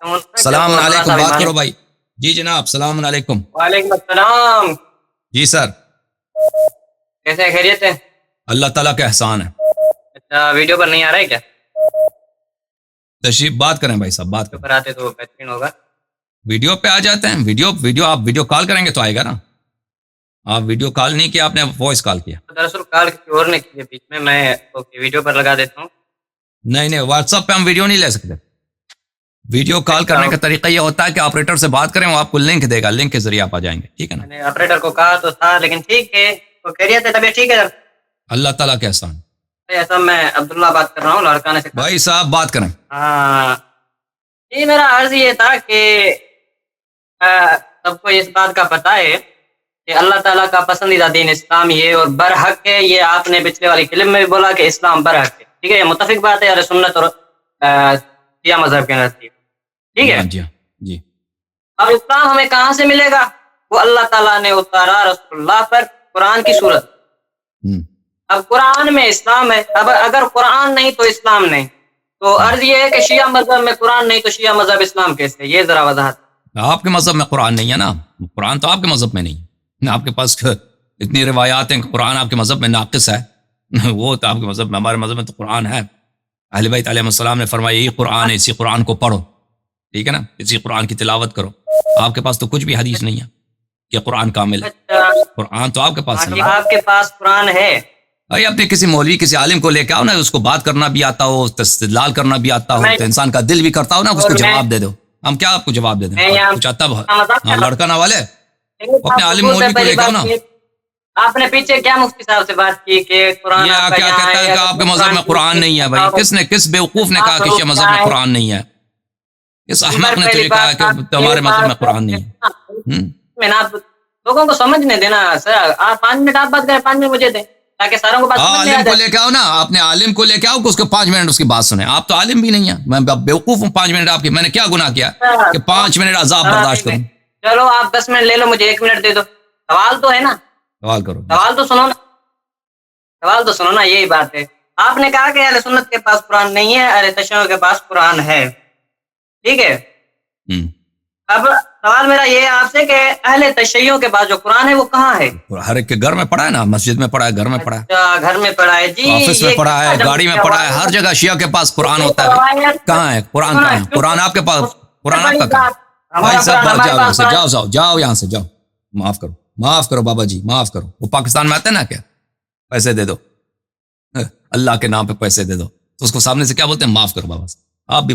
السلام علیکم، بات کرو بھائی. جی جناب، السلام علیکم. وعلیکم السلام. جی سر. کیسے ہیں، خیریت ہے؟ اللہ تعالیٰ کا احسان ہے. اچھا، ویڈیو پر نہیں آ رہا ہے کیا؟ تشریف بات کریں بھائی صاحب، بات ویڈیو کریں. پر آتے تو بہترین ہوگا. ویڈیو پہ آ جاتے ہیں. ویڈیو آپ ویڈیو کال کریں گے تو آئے گا نا. آپ ویڈیو کال نہیں کیا، آپ نے وائس کال کیا. دراصل کال کسی اور نے کی ہے بیچ میں ویڈیو پر لگا دیتا ہوں. نہیں واٹس ایپ پہ ہم ویڈیو نہیں لے سکتے. ویڈیو کال کرنے کا طریقہ یہ ہوتا ہے کہ آپریٹر سے بات کریں، وہ آپ کو لنک دے گا، لنک کے ذریعے آپ آ جائیں گے. ٹھیک ہے نا. میں نے آپریٹر کو کہا تو تھا، لیکن ٹھیک ہے. تو خیریت ہے، طبیعت ٹھیک ہے؟ اللہ تعالیٰ کا احسان. ایسا میں عبداللہ بات کر رہا ہوں، لڑکانے سے. بھائی صاحب بات کریں. ہاں جی، میرا عرض یہ تھا کہ سب کو اس بات کا پتہ ہے کہ اللہ تعالیٰ کا پسندیدہ دین اسلام ہی ہے اور برحق ہے. یہ آپ نے پچھلے والی فلم میں بھی بولا کہ اسلام برحق ہے. ٹھیک ہے، یہ متفق بات ہے اہل سنت اور شیعہ مذہب کے نزدیک. ٹھیک ہے جی. اب اسلام ہمیں کہاں سے ملے گا؟ وہ اللہ تعالیٰ نے اتارا رسول اللہ پر قرآن کی صورت. اب قرآن میں اسلام ہے. اب اگر قرآن نہیں تو اسلام نہیں. تو عرض یہ ہے کہ شیعہ مذہب میں قرآن نہیں تو شیعہ مذہب اسلام کیسے؟ یہ ذرا وضاحت. آپ کے مذہب میں قرآن نہیں ہے نا. قرآن تو آپ کے مذہب میں نہیں ہے. آپ کے پاس اتنی روایات ہیں کہ قرآن آپ کے مذہب میں ناقص ہے. وہ تو آپ کے مذہب میں، ہمارے مذہب میں تو قرآن ہے. اہل بیت علیہ السلام نے فرمایا یہی قرآن ہے، اسی قرآن کو پڑھو. ٹھیک ہے نا، اسی قرآن کی تلاوت کرو. آپ کے پاس تو کچھ بھی حدیث نہیں ہے کہ قرآن کامل ہے. قرآن تو آپ کے پاس نہیں ہے. آپ کے پاس قرآن ہے بھائی اپنے کسی مولوی کسی عالم کو لے کے آؤ نا، اس کو بات کرنا بھی آتا ہو، استدلال کرنا بھی آتا ہو، تو انسان کا دل بھی کرتا ہو نا اس کو جواب دے دو. ہم کیا آپ کو جواب دے دیں؟ کچھ آتا ہے لڑکا نہ والے اپنے عالم مولوی کو لے کے آؤ نا. آپ نے پیچھے کیا مفتی صاحب سے بات کی کہ قرآن یہ کیا کہتا ہے کہ آپ کے مذہب میں قرآن نہیں ہے؟ بھائی کس بیوقوف نے کہا کہ شیعہ مذہب میں قرآن نہیں ہے؟ کس احمق نے تجھے کہا کہ تمہارے مذہب میں قرآن نہیں ہے؟ لوگوں کو سمجھنے دینا سر. آپ 5 منٹ آپ بات کریں، 5 منٹ مجھے دیں تاکہ ساروں کو بات سمجھ میں آ عالم کو جائے. لے کے آؤ نا، اپنے عالم کو لے کے آؤ کہ اس کو 5 منٹ اس کی بات سنیں. آپ تو عالم بھی نہیں ہیں، میں بیوقوف ہوں. 5 منٹ آپ کی میں نے کیا گناہ کیا کہ 5 منٹ عذاب برداشت کروں؟ چلو آپ 10 منٹ لے لو، مجھے 1 منٹ دے دو. سوال تو ہے نا، سوال کرو. سوال تو سنو نا، سوال تو سنو نا. یہی بات ہے. آپ نے کہا کہ اہل سنت کے پاس قرآن نہیں ہے، اہل تشیع کے پاس قرآن ہے. ٹھیک ہے. اب سوال میرا یہ ہے آپ سے کہ اہل تشیع کے پاس جو قرآن ہے وہ کہاں ہے؟ ہر ایک کے گھر میں پڑھا ہے نا، مسجد میں پڑھا ہے، گھر میں پڑھا ہے، گھر میں پڑھا ہے جی، آفس میں پڑھا ہے، گاڑی میں پڑھا ہے. ہر جگہ شیعہ کے پاس قرآن ہوتا ہے. کہاں ہے قرآن؟ کہاں ہے قرآن آپ کے پاس؟ قرآن آپ کا کہاں؟ بھائی صاحب جاؤ یہاں سے، جاؤ یہاں سے، جاؤ. معاف کرو بابا جی، معاف کرو. وہ پاکستان میں آتے ہیں نا، کیا پیسے دے دو، اللہ کے نام پہ پیسے دے دو، تو اس کو سامنے سے کیا بولتے ہیں؟ معاف کرو بابا. آپ بھی